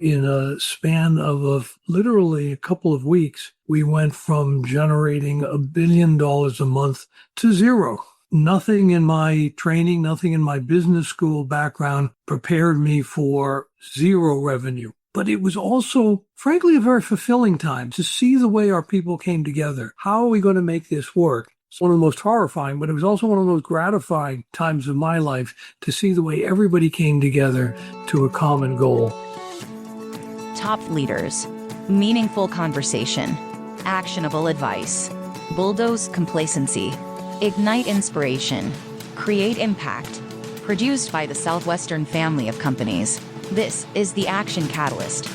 In a span of literally a couple of weeks, we went from generating $1 billion a month to zero. Nothing in my training, nothing in my business school background prepared me for zero revenue. But it was also, frankly, a very fulfilling time to see the way our people came together. How are we going to make this work? It's one of the most horrifying, but it was also one of the most gratifying times of my life to see the way everybody came together to a common goal. Top leaders, meaningful conversation, actionable advice, bulldoze complacency, ignite inspiration, create impact. Produced by the Southwestern family of companies. This is the Action Catalyst.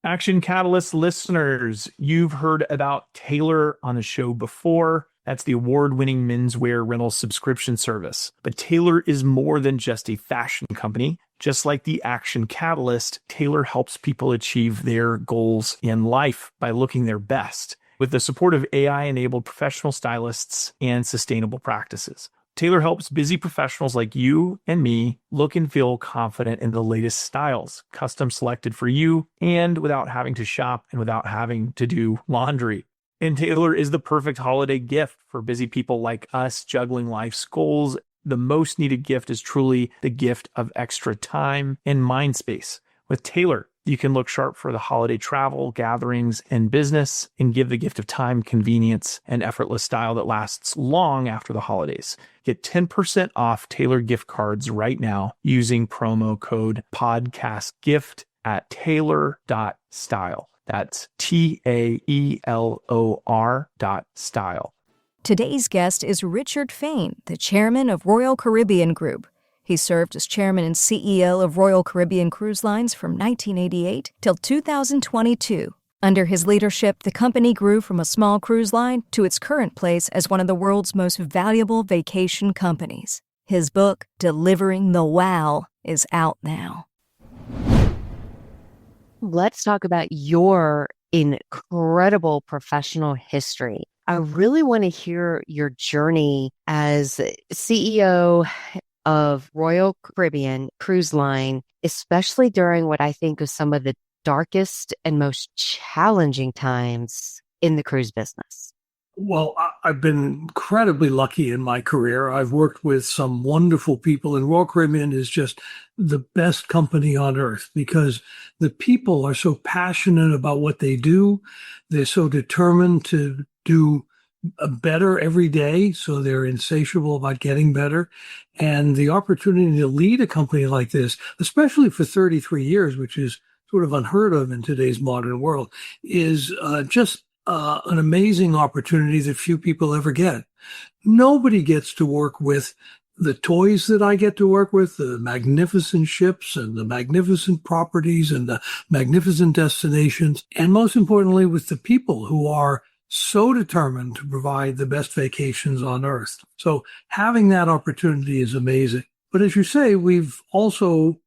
Action Catalyst listeners, you've heard about Tailor on the show before. That's the award-winning menswear rental subscription service. But Tailor is more than just a fashion company. Just like the Action Catalyst, Tailor helps people achieve their goals in life by looking their best with the support of AI-enabled professional stylists and sustainable practices. Tailor helps busy professionals like you and me look and feel confident in the latest styles, custom selected for you, and without having to shop and without having to do laundry. And Tailor is the perfect holiday gift for busy people like us juggling life's goals. The most needed gift is truly the gift of extra time and mind space. With Tailor, you can look sharp for the holiday travel, gatherings, and business, and give the gift of time, convenience, and effortless style that lasts long after the holidays. Get 10% off Tailor gift cards right now using promo code PODCASTGIFT at tailor.style. That's TAELOR.style. Today's guest is Richard Fain, the chairman of Royal Caribbean Group. He served as chairman and CEO of Royal Caribbean Cruise Lines from 1988 till 2022. Under his leadership, the company grew from a small cruise line to its current place as one of the world's most valuable vacation companies. His book, Delivering the Wow, is out now. Let's talk about your incredible professional history. I really want to hear your journey as CEO of Royal Caribbean Cruise Line, especially during what I think is some of the darkest and most challenging times in the cruise business. Well, I've been incredibly lucky in my career. I've worked with some wonderful people, and Royal Caribbean is just the best company on earth because the people are so passionate about what they do. They're so determined to do better every day, so they're insatiable about getting better. And the opportunity to lead a company like this, especially for 33 years, which is sort of unheard of in today's modern world, is just an amazing opportunity that few people ever get. Nobody gets to work with the toys that I get to work with, the magnificent ships and the magnificent properties and the magnificent destinations, and most importantly, with the people who are so determined to provide the best vacations on earth. So having that opportunity is amazing. But as you say, we've also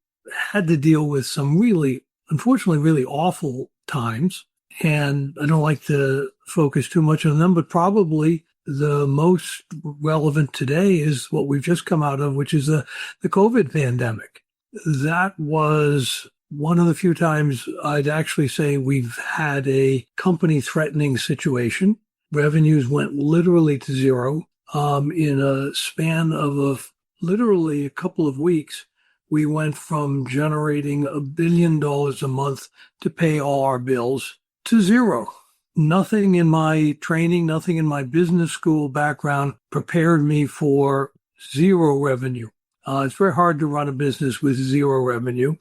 had to deal with some really, unfortunately, really awful times. And I don't like to focus too much on them, but probably the most relevant today is what we've just come out of, which is the COVID pandemic. That was one of the few times I'd actually say we've had a company-threatening situation. Revenues went literally to zero. In a span of literally a couple of weeks, we went from generating $1 billion a month to pay all our bills to zero. Nothing in my training, nothing in my business school background prepared me for zero revenue. It's very hard to run a business with zero revenue.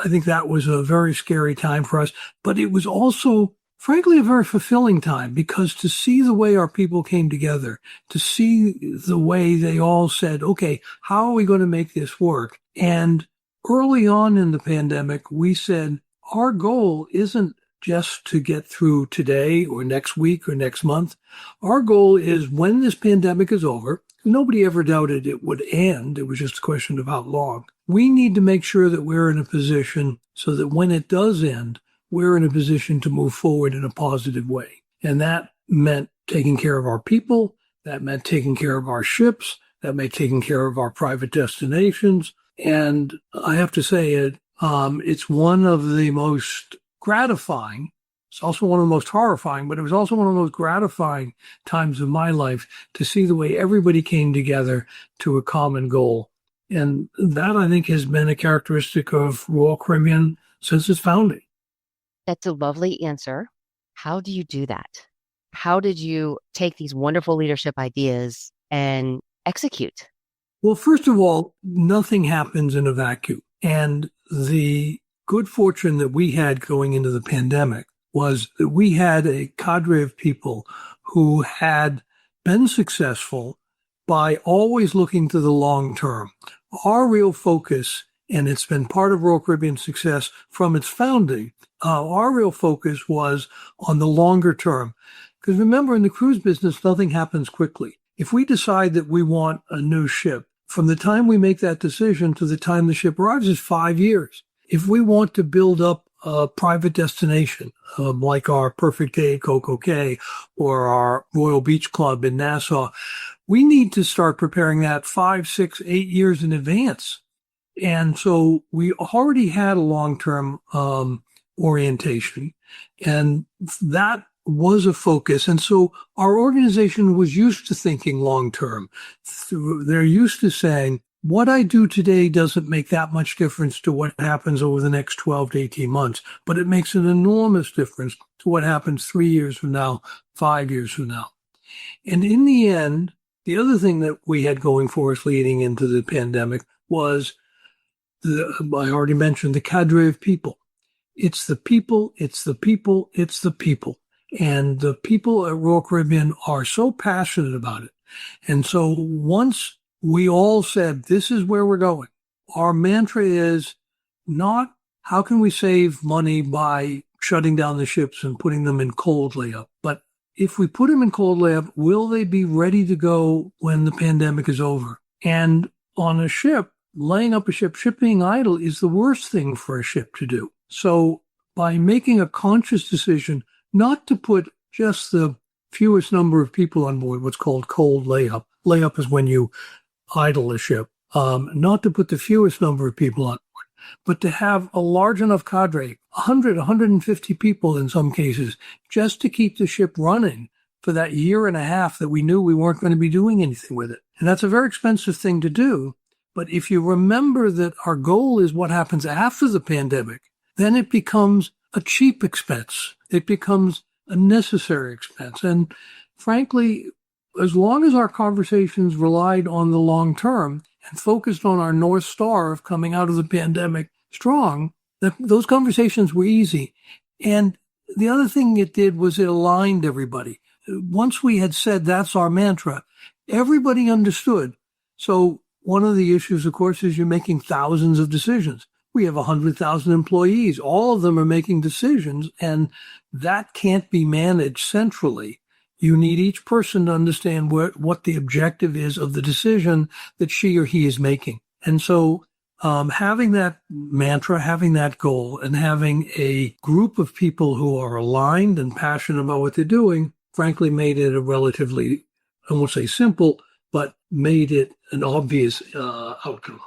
I think that was a very scary time for us, but it was also, frankly, a very fulfilling time because to see the way our people came together, to see the way they all said, okay, how are we going to make this work? And early on in the pandemic, we said, our goal isn't just to get through today or next week or next month. Our goal is when this pandemic is over, nobody ever doubted it would end. It was just a question of how long. We need to make sure that we're in a position so that when it does end, we're in a position to move forward in a positive way. And that meant taking care of our people. That meant taking care of our ships. That meant taking care of our private destinations. And I have to say, It's one of the most gratifying. It's also one of the most horrifying, but it was also one of the most gratifying times of my life to see the way everybody came together to a common goal. And that, I think, has been a characteristic of Royal Caribbean since its founding. That's a lovely answer. How do you do that? How did you take these wonderful leadership ideas and execute? Well, first of all, nothing happens in a vacuum. And the good fortune that we had going into the pandemic was that we had a cadre of people who had been successful by always looking to the long term. Our real focus, and it's been part of Royal Caribbean's success from its founding, our real focus was on the longer term. Because remember, in the cruise business, nothing happens quickly. If we decide that we want a new ship, from the time we make that decision to the time the ship arrives is 5 years. If we want to build up a private destination, like our Perfect Day at Coco Cay or our Royal Beach Club in Nassau, we need to start preparing that 5, 6, 8 years in advance. And so we already had a long-term orientation, and that was a focus. And so our organization was used to thinking long-term. They're used to saying, what I do today doesn't make that much difference to what happens over the next 12 to 18 months, but it makes an enormous difference to what happens 3 years from now, 5 years from now. And in the end, the other thing that we had going for us leading into the pandemic was, I already mentioned, the cadre of people. It's the people, it's the people, it's the people. And the people at Royal Caribbean are so passionate about it. And so once we all said, this is where we're going, our mantra is not how can we save money by shutting down the ships and putting them in cold layup, but if we put them in cold layup, will they be ready to go when the pandemic is over? And on a ship, laying up a ship being idle is the worst thing for a ship to do. So by making a conscious decision not to put just the fewest number of people on board, what's called cold layup. Layup is when you idle a ship. Not to put the fewest number of people on board, but to have a large enough cadre, 100, 150 people in some cases, just to keep the ship running for that year and a half that we knew we weren't going to be doing anything with it. And that's a very expensive thing to do. But if you remember that our goal is what happens after the pandemic, then it becomes a cheap expense. It becomes a necessary expense. And frankly, as long as our conversations relied on the long term and focused on our North Star of coming out of the pandemic strong, those conversations were easy. And the other thing it did was it aligned everybody. Once we had said that's our mantra, everybody understood. So one of the issues, of course, is you're making thousands of decisions. We have 100,000 employees. All of them are making decisions, and that can't be managed centrally. You need each person to understand what the objective is of the decision that she or he is making. And so having that mantra, having that goal, and having a group of people who are aligned and passionate about what they're doing, frankly, made it a relatively, I won't say simple, but made it an obvious outcome.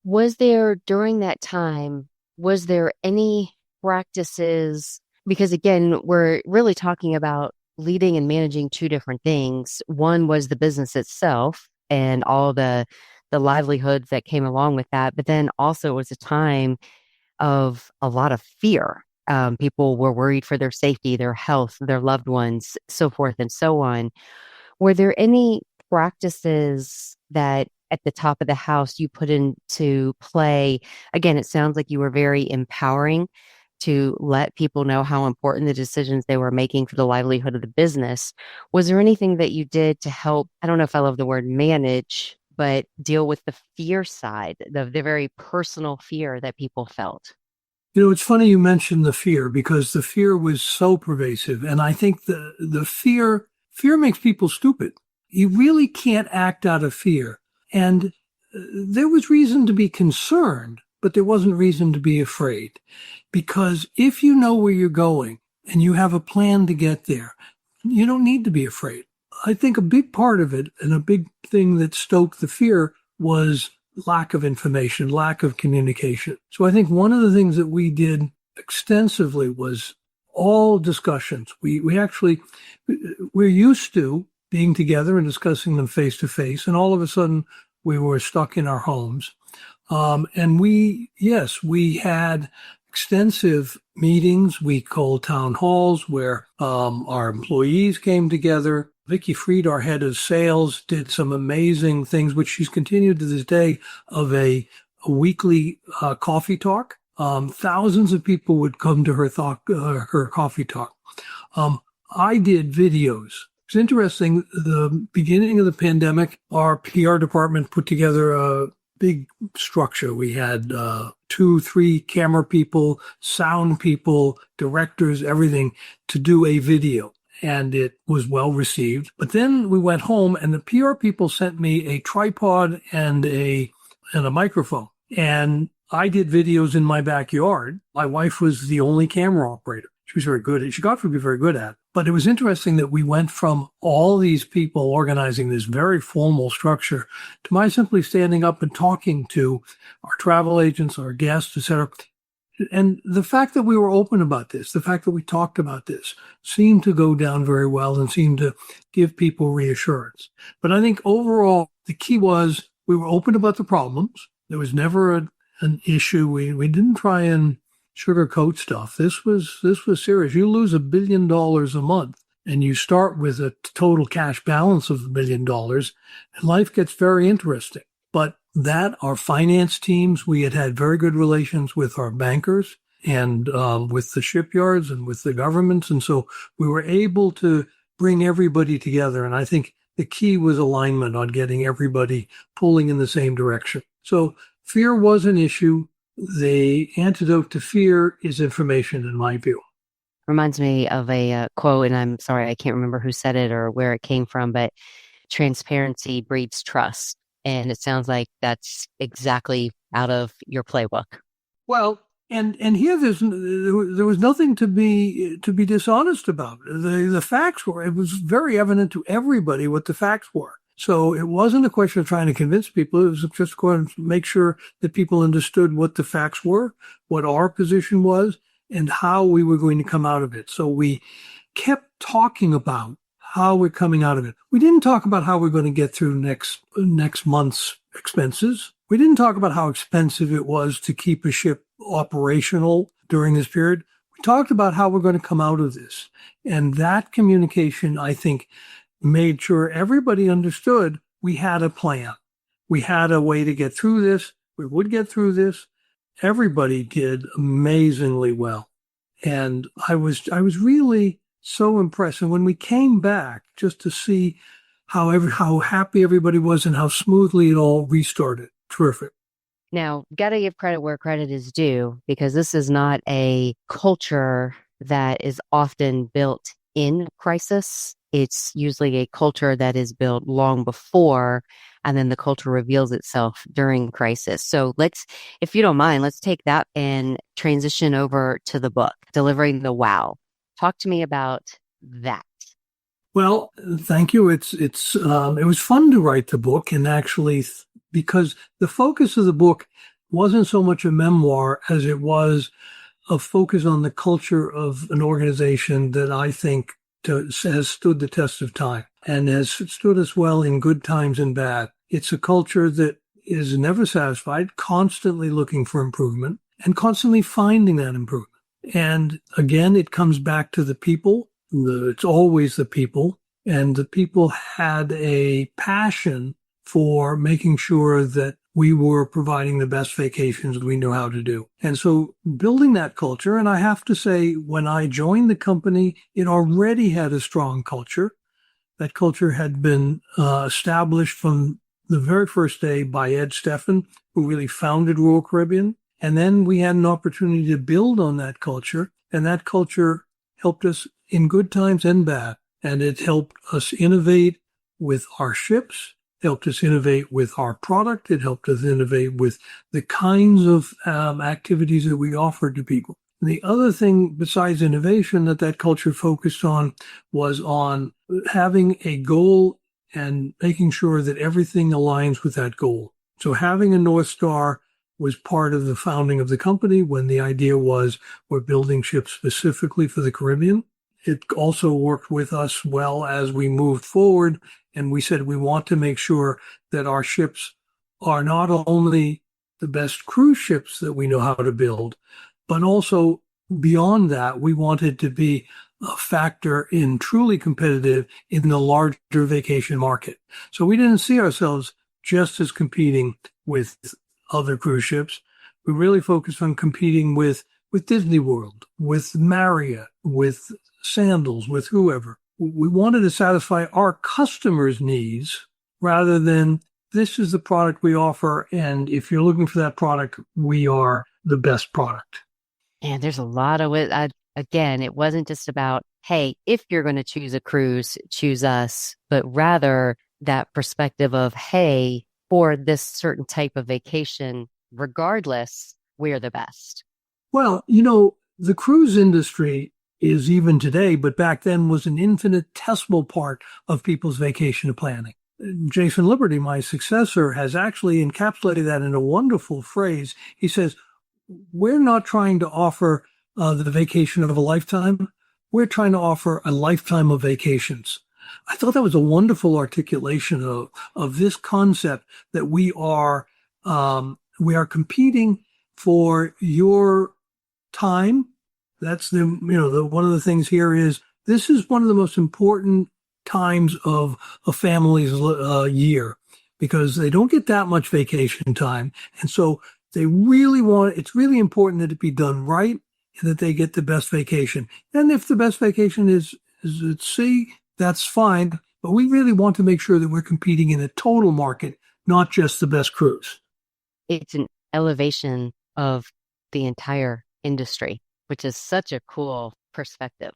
Was there, during that time, was there any practices? Because again, we're really talking about leading and managing two different things. One was the business itself and all the livelihoods that came along with that. But then also it was a time of a lot of fear. People were worried for their safety, their health, their loved ones, so forth and so on. Were there any practices that at the top of the house you put into play? Again, it sounds like you were very empowering to let people know how important the decisions they were making for the livelihood of the business. Was there anything that you did to help, I don't know if I love the word manage, but deal with the fear side, the very personal fear that people felt? You know, it's funny you mentioned the fear because the fear was so pervasive. And I think the fear makes people stupid. You really can't act out of fear. And there was reason to be concerned, but there wasn't reason to be afraid. Because if you know where you're going and you have a plan to get there, you don't need to be afraid. I think a big part of it and a big thing that stoked the fear was lack of information, lack of communication. So I think one of the things that we did extensively was all discussions. We're used to being together and discussing them face to face, and all of a sudden we were stuck in our homes. And we had extensive meetings. We called town halls where our employees came together. Vicky Fried, our head of sales, did some amazing things, which she's continued to this day, of a weekly coffee talk. Thousands of people would come to her coffee talk. I did videos. It's interesting. The beginning of the pandemic, our PR department put together a big structure. We had 2-3 camera people, sound people, directors, everything to do a video. And it was well received. But then we went home and the PR people sent me a tripod and a microphone. And I did videos in my backyard. My wife was the only camera operator. She was very good. She got to be very good at it. But it was interesting that we went from all these people organizing this very formal structure to my simply standing up and talking to our travel agents, our guests, etc. And the fact that we were open about this, the fact that we talked about this, seemed to go down very well and seemed to give people reassurance. But I think overall, the key was we were open about the problems. There was never an issue. We didn't try and sugarcoat stuff. This was serious. You lose $1 billion a month and you start with a total cash balance of $1 billion, and life gets very interesting. But that, our finance teams, we had very good relations with our bankers and with the shipyards and with the governments. And so we were able to bring everybody together. And I think the key was alignment on getting everybody pulling in the same direction. So fear was an issue. The antidote to fear is information, in my view. Reminds me of a quote, and I'm sorry, I can't remember who said it or where it came from, but transparency breeds trust. And it sounds like that's exactly out of your playbook. Well, and here there was nothing to be dishonest about. The facts were, it was very evident to everybody what the facts were. So it wasn't a question of trying to convince people. It was just going to make sure that people understood what the facts were, what our position was, and how we were going to come out of it. So we kept talking about how we're coming out of it. We didn't talk about how we're going to get through next month's expenses. We didn't talk about how expensive it was to keep a ship operational during this period. We talked about how we're going to come out of this. And that communication, I think, made sure everybody understood we had a plan. We had a way to get through this. We would get through this. Everybody did amazingly well. And I was really so impressed. And when we came back, just to see how happy everybody was and how smoothly it all restarted. Terrific. Now, got to give credit where credit is due, because this is not a culture that is often built in crisis. It's usually a culture that is built long before, and then the culture reveals itself during crisis. So if you don't mind, let's take that and transition over to the book, Delivering the Wow. Talk to me about that. Well, thank you. It was fun to write the book, and actually, because the focus of the book wasn't so much a memoir as it was a focus on the culture of an organization that I think has stood the test of time and has stood us well in good times and bad. It's a culture that is never satisfied, constantly looking for improvement and constantly finding that improvement. And again, it comes back to the people. It's always the people. And the people had a passion for making sure that we were providing the best vacations we knew how to do. And so building that culture, and I have to say, when I joined the company, it already had a strong culture. That culture had been established from the very first day by Ed Steffen, who really founded Royal Caribbean. And then we had an opportunity to build on that culture, and that culture helped us in good times and bad. And it helped us innovate with our ships, helped us innovate with our product. It helped us innovate with the kinds of activities that we offered to people. And the other thing besides innovation that culture focused on was on having a goal and making sure that everything aligns with that goal. So having a North Star was part of the founding of the company when the idea was we're building ships specifically for the Caribbean. It also worked with us well as we moved forward, and we said we want to make sure that our ships are not only the best cruise ships that we know how to build, but also beyond that, we wanted to be a factor in truly competitive in the larger vacation market. So we didn't see ourselves just as competing with other cruise ships. We really focused on competing with Disney World, with Marriott, with Sandals, with whoever. We wanted to satisfy our customers' needs rather than this is the product we offer. And if you're looking for that product, we are the best product. And there's a lot of it. Again, it wasn't just about, hey, if you're going to choose a cruise, choose us, but rather that perspective of, hey, for this certain type of vacation, regardless, we're the best. Well, the cruise industry is even today, but back then was an infinitesimal part of people's vacation planning. Jason Liberty, my successor, has actually encapsulated that in a wonderful phrase. He says, we're not trying to offer the vacation of a lifetime. We're trying to offer a lifetime of vacations. I thought that was a wonderful articulation of this concept that we are competing for your time. That's one of the things here is this is one of the most important times of a family's year because they don't get that much vacation time. And so it's really important that it be done right and that they get the best vacation. And if the best vacation is at sea, that's fine. But we really want to make sure that we're competing in a total market, not just the best cruise. It's an elevation of the entire industry, which is such a cool perspective.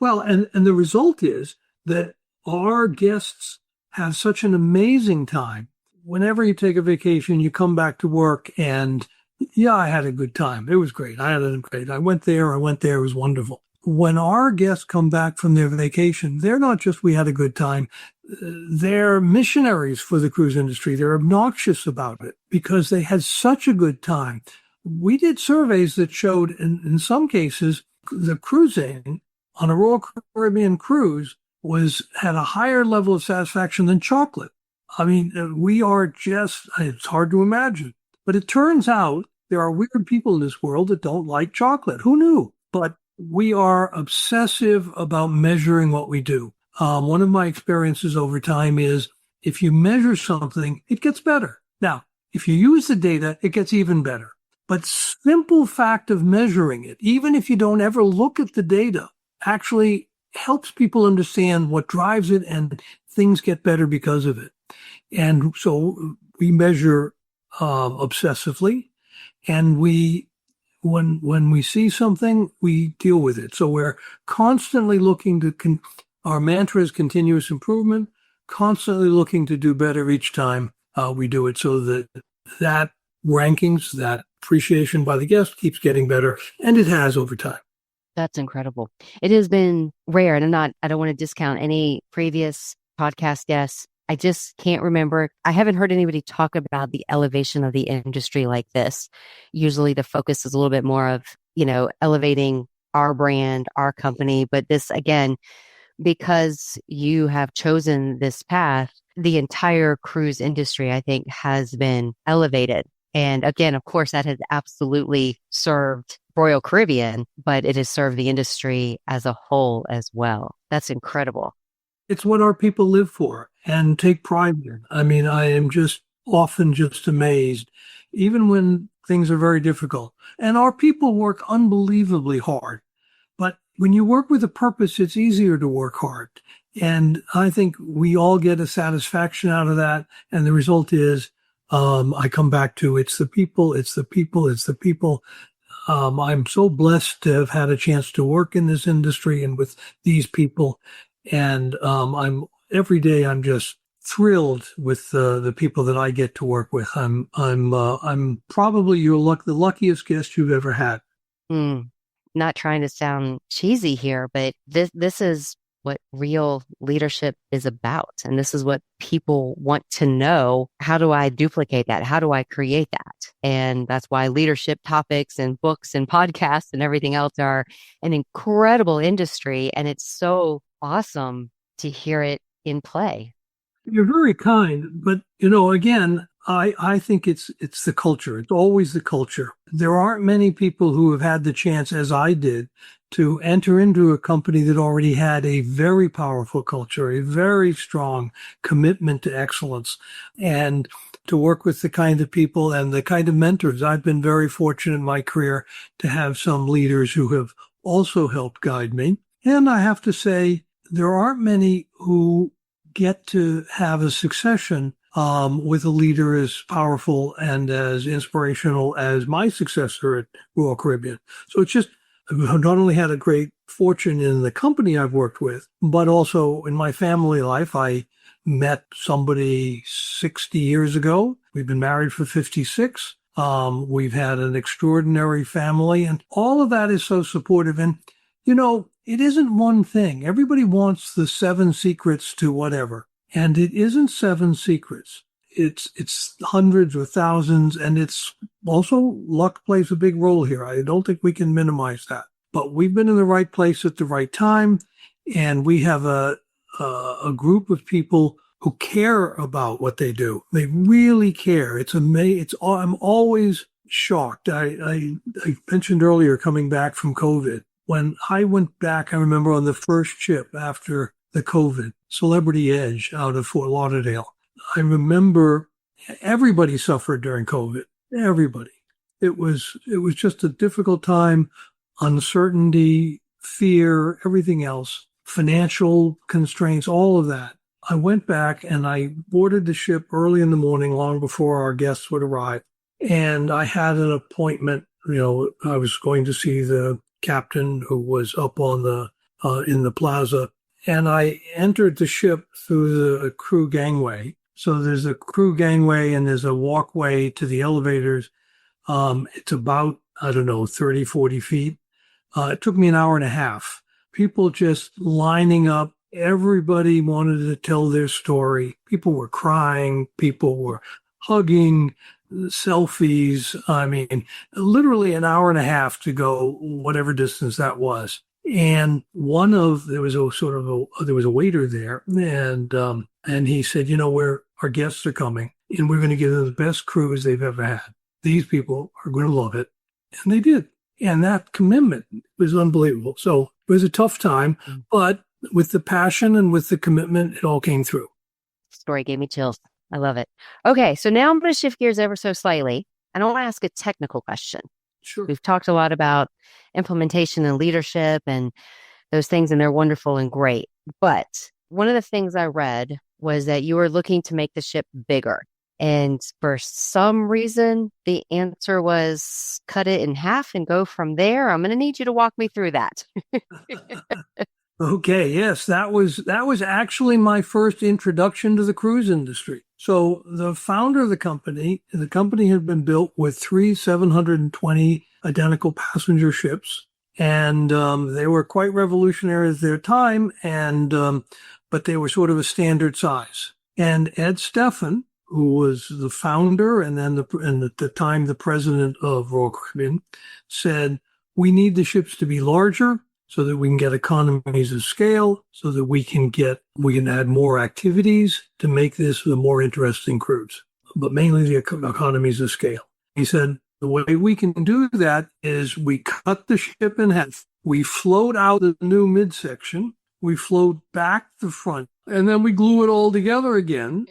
Well, and the result is that our guests have such an amazing time. Whenever you take a vacation, you come back to work and, yeah, I had a good time. It was great. I went there. It was wonderful. When our guests come back from their vacation, they're not just, we had a good time. They're missionaries for the cruise industry. They're obnoxious about it because they had such a good time. We did surveys that showed in some cases, the cruising on a Royal Caribbean cruise had a higher level of satisfaction than chocolate. I mean, it's hard to imagine. But it turns out there are weird people in this world that don't like chocolate. Who knew? But we are obsessive about measuring what we do. One of my experiences over time is if you measure something, it gets better. Now, if you use the data, it gets even better. But simple fact of measuring it, even if you don't ever look at the data, actually helps people understand what drives it and things get better because of it. And so we measure obsessively, and when we see something, we deal with it. So we're constantly looking to, our mantra is continuous improvement, constantly looking to do better each time we do it so that rankings, that appreciation by the guest keeps getting better, and it has over time. That's incredible. It has been rare, and I don't want to discount any previous podcast guests. I just can't remember. I haven't heard anybody talk about the elevation of the industry like this. Usually the focus is a little bit more of, elevating our brand, our company. But this, again, because you have chosen this path, the entire cruise industry, I think, has been elevated. And again, of course, that has absolutely served Royal Caribbean, but it has served the industry as a whole as well. That's incredible. It's what our people live for and take pride in. I mean, I am often amazed, even when things are very difficult. And our people work unbelievably hard. But when you work with a purpose, it's easier to work hard. And I think we all get a satisfaction out of that. And the result is, I come back to it's the people. I'm so blessed to have had a chance to work in this industry and with these people. And every day I'm just thrilled with the people that I get to work with. I'm probably the luckiest guest you've ever had. Not trying to sound cheesy here, but this is what real leadership is about. And this is what people want to know. How do I duplicate that? How do I create that? And that's why leadership topics and books and podcasts and everything else are an incredible industry. And it's so awesome to hear it in play. You're very kind, but again, I think it's the culture. It's always the culture. There aren't many people who have had the chance, as I did, to enter into a company that already had a very powerful culture, a very strong commitment to excellence, and to work with the kind of people and the kind of mentors. I've been very fortunate in my career to have some leaders who have also helped guide me. And I have to say, there aren't many who get to have a succession with a leader as powerful and as inspirational as my successor at Royal Caribbean. So it's just, I've not only had a great fortune in the company I've worked with, but also in my family life. I met somebody 60 years ago. We've been married for 56. We've had an extraordinary family, and all of that is so supportive. And, it isn't one thing. Everybody wants the 7 secrets to whatever. And it isn't 7 secrets. It's hundreds or thousands. And it's also luck plays a big role here. I don't think we can minimize that. But we've been in the right place at the right time. And we have a group of people who care about what they do. They really care. It's amazing. I'm always shocked. I mentioned earlier coming back from COVID. When I went back, I remember on the first ship after the COVID, Celebrity Edge out of Fort Lauderdale. I remember everybody suffered during COVID. Everybody. It was just a difficult time, uncertainty, fear, everything else, financial constraints, all of that. I went back and I boarded the ship early in the morning, long before our guests would arrive. And I had an appointment. I was going to see the captain who was up on in the plaza. And I entered the ship through the crew gangway. So there's a crew gangway and there's a walkway to the elevators. It's about, 30, 40 feet. It took me an hour and a half. People just lining up. Everybody wanted to tell their story. People were crying. People were hugging, selfies. I mean, literally an hour and a half to go whatever distance that was. And there was a waiter there, and he said, our guests are coming, and we're going to give them the best cruise they've ever had. These people are going to love it, and they did. And that commitment was unbelievable. So it was a tough time, but with the passion and with the commitment, it all came through. Story gave me chills. I love it. Okay, so now I'm going to shift gears ever so slightly, and I want to ask a technical question. Sure. We've talked a lot about implementation and leadership and those things, and they're wonderful and great. But one of the things I read was that you were looking to make the ship bigger. And for some reason, the answer was cut it in half and go from there. I'm going to need you to walk me through that. Okay, yes, that was actually my first introduction to the cruise industry. So the founder of the company had been built with 3 720 identical passenger ships, and they were quite revolutionary at their time, and but they were sort of a standard size. And Ed Steffen, who was the founder and then at the time the president of Royal Caribbean, said, we need the ships to be larger so that we can get economies of scale, so that we can add more activities to make this a more interesting cruise, but mainly the economies of scale. He said, the way we can do that is we cut the ship in half. We float out the new midsection. We float back the front, and then we glue it all together again.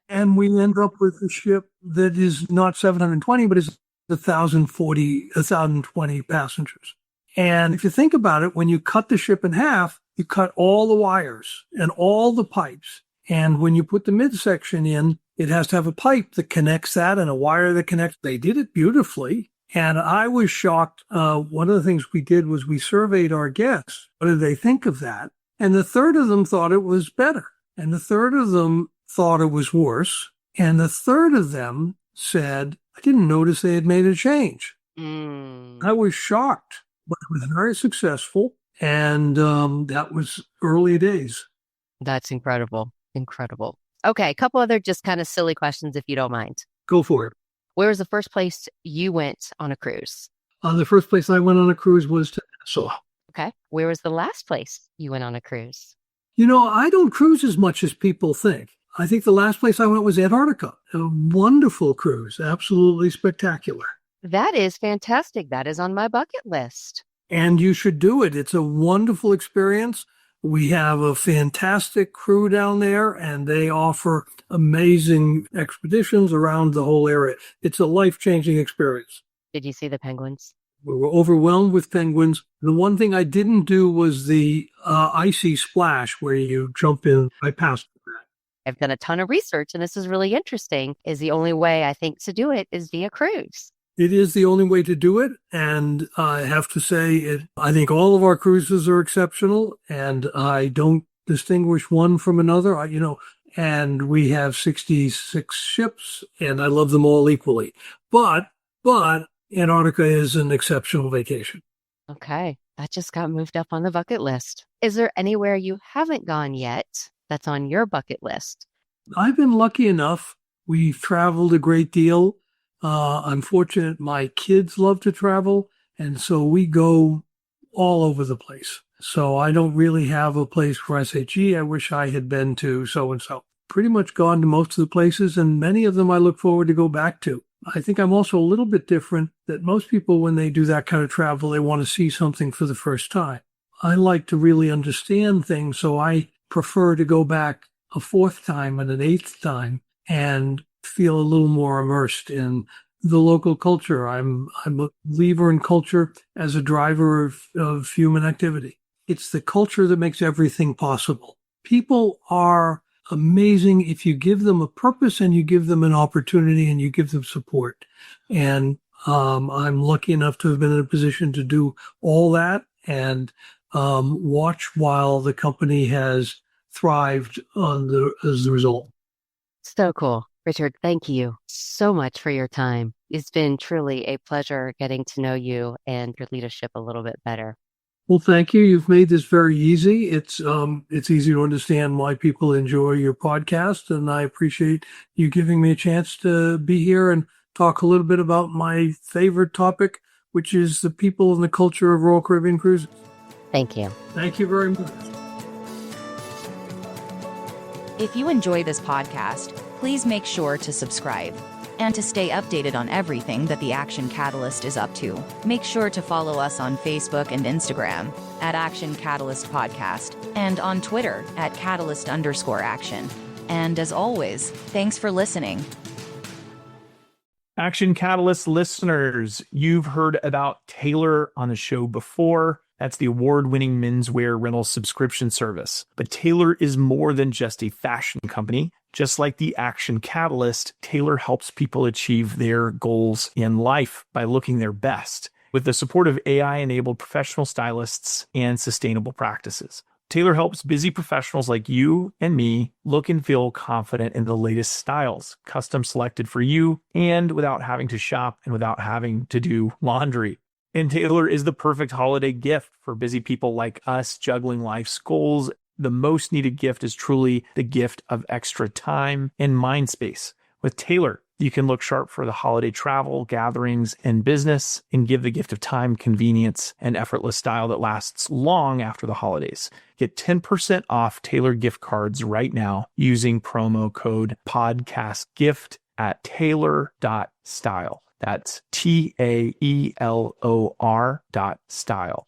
And we end up with a ship that is not 720, but is 1,020 passengers. And if you think about it, when you cut the ship in half, you cut all the wires and all the pipes. And when you put the midsection in, it has to have a pipe that connects that and a wire that connects. They did it beautifully. And I was shocked. One of the things we did was we surveyed our guests. What did they think of that? And a third of them thought it was better. And a third of them thought it was worse. And a third of them said, I didn't notice they had made a change. I was shocked, but it was very successful. And that was early days. That's incredible. Incredible. Okay, a couple other just kind of silly questions if you don't mind. Go for it. Where was the first place you went on a cruise? The first place I went on a cruise was to Nassau. Okay. Where was the last place you went on a cruise? I don't cruise as much as people think. I think the last place I went was Antarctica. A wonderful cruise, absolutely spectacular. That is fantastic. That is on my bucket list. And you should do it. It's a wonderful experience. We have a fantastic crew down there, and they offer amazing expeditions around the whole area. It's a life-changing experience. Did you see the penguins? We were overwhelmed with penguins. The one thing I didn't do was the icy splash where you jump in. I passed that. I've done a ton of research, and this is really interesting. Is the only way I think to do it is via cruise. It is the only way to do it. And I have to say, I think all of our cruises are exceptional, and I don't distinguish one from another. And we have 66 ships, and I love them all equally. But Antarctica is an exceptional vacation. Okay, that just got moved up on the bucket list. Is there anywhere you haven't gone yet that's on your bucket list? I've been lucky enough. We've traveled a great deal. I'm fortunate my kids love to travel, and so we go all over the place. So I don't really have a place where I say, gee, I wish I had been to so-and-so. Pretty much gone to most of the places, and many of them I look forward to go back to. I think I'm also a little bit different that most people, when they do that kind of travel, they want to see something for the first time. I like to really understand things, so I prefer to go back a fourth time and an eighth time and feel a little more immersed in the local culture. I'm a believer in culture as a driver of human activity. It's the culture that makes everything possible. People are amazing if you give them a purpose and you give them an opportunity and you give them support. And I'm lucky enough to have been in a position to do all that and watch while the company has thrived as a result. So cool. Richard, thank you so much for your time. It's been truly a pleasure getting to know you and your leadership a little bit better. Well, thank you. You've made this very easy. It's easy to understand why people enjoy your podcast, and I appreciate you giving me a chance to be here and talk a little bit about my favorite topic, which is the people and the culture of Royal Caribbean Cruises. Thank you. Thank you very much. If you enjoy this podcast, please make sure to subscribe. And to stay updated on everything that the Action Catalyst is up to, make sure to follow us on Facebook and Instagram at Action Catalyst Podcast and on Twitter at Catalyst_Action. And as always, thanks for listening. Action Catalyst listeners, you've heard about Taylor on the show before. That's the award-winning menswear rental subscription service. But Taylor is more than just a fashion company. Just like the Action Catalyst, Taylor helps people achieve their goals in life by looking their best with the support of AI-enabled professional stylists and sustainable practices. Taylor helps busy professionals like you and me look and feel confident in the latest styles, custom selected for you, and without having to shop and without having to do laundry. And Taylor is the perfect holiday gift for busy people like us juggling life's goals. The most needed gift is truly the gift of extra time and mind space. With Taylor, you can look sharp for the holiday travel, gatherings, and business, and give the gift of time, convenience, and effortless style that lasts long after the holidays. Get 10% off Taylor gift cards right now using promo code PODCASTGIFT at taylor.style. That's TAELOR.style.